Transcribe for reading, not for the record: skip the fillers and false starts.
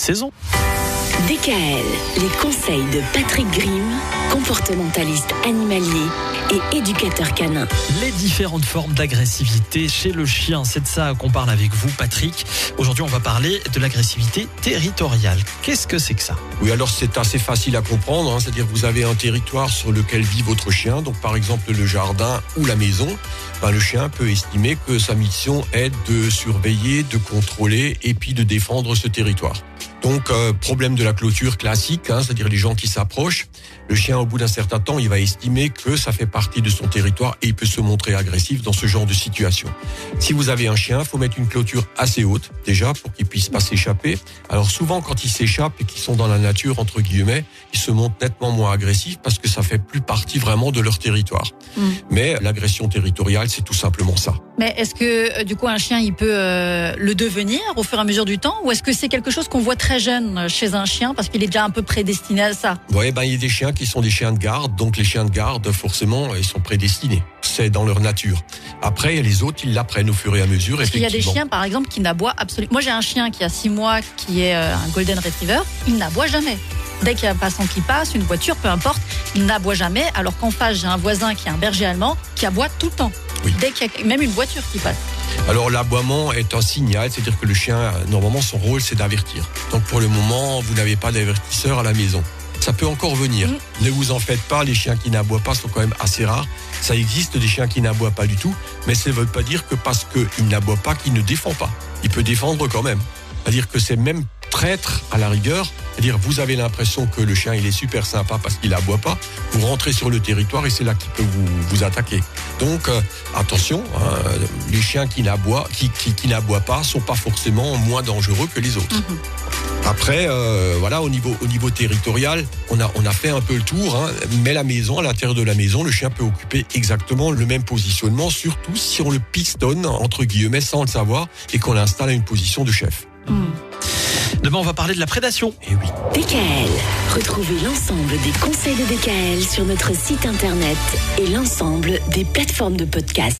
saison. DKL, les conseils de Patrick Grimm, comportementaliste animalier et éducateur canin. Les différentes formes d'agressivité chez le chien, c'est de ça qu'on parle avec vous, Patrick. Aujourd'hui, on va parler de l'agressivité territoriale. Qu'est-ce que c'est que ça ? Oui, alors c'est assez facile à comprendre, c'est-à-dire que vous avez un territoire sur lequel vit votre chien, donc par exemple le jardin ou la maison. Le chien peut estimer que sa mission est de surveiller, de contrôler et puis de défendre ce territoire. Donc, problème de la clôture classique, c'est-à-dire les gens qui s'approchent. Le chien, au bout d'un certain temps, il va estimer que ça fait partie de son territoire et il peut se montrer agressif dans ce genre de situation. Si vous avez un chien, il faut mettre une clôture assez haute, déjà, pour qu'il puisse pas s'échapper. Alors souvent, quand ils s'échappent et qu'ils sont dans la nature, entre guillemets, ils se montrent nettement moins agressifs parce que ça fait plus partie vraiment de leur territoire. Mais l'agression territoriale, c'est tout simplement ça. Mais est-ce que, du coup, un chien, il peut le devenir au fur et à mesure du temps ? Ou est-ce que c'est quelque chose qu'on voit très jeune chez un chien parce qu'il est déjà un peu prédestiné à ça ? Oui, il y a des chiens qui sont des chiens de garde. Donc, les chiens de garde, forcément, ils sont prédestinés. C'est dans leur nature. Après, les autres, ils l'apprennent au fur et à mesure. Parce qu'il y a des chiens, par exemple, qui n'aboient absolument. Moi, j'ai un chien qui a 6 mois, qui est un Golden Retriever. Il n'aboie jamais. Dès qu'il y a un passant qui passe, une voiture, peu importe, il n'aboie jamais. Alors qu'en face, j'ai un voisin qui est un berger allemand qui aboie tout le temps. Oui. Dès qu'il y a même une voiture qui passe. Alors l'aboiement est un signal, c'est-à-dire que le chien, normalement, son rôle, c'est d'avertir. Donc pour le moment, vous n'avez pas d'avertisseur à la maison. Ça peut encore venir. Ne vous en faites pas, les chiens qui n'aboient pas sont quand même assez rares. Ça existe des chiens qui n'aboient pas du tout, mais ça ne veut pas dire que parce qu'il n'aboie pas, qu'il ne défend pas. Il peut défendre quand même. C'est-à-dire que c'est même traître à la rigueur. C'est-à-dire vous avez l'impression que le chien il est super sympa parce qu'il n'aboie pas. Vous rentrez sur le territoire et c'est là qu'il peut vous attaquer. Donc attention, les chiens qui n'aboient pas sont pas forcément moins dangereux que les autres. Après, au niveau territorial, on a fait un peu le tour, mais la maison, à l'intérieur de la maison, le chien peut occuper exactement le même positionnement, surtout si on le pistonne, entre guillemets, sans le savoir, et qu'on l'installe à une position de chef. Demain, on va parler de la prédation. Et oui. DKL. Retrouvez l'ensemble des conseils de DKL sur notre site internet et l'ensemble des plateformes de podcast.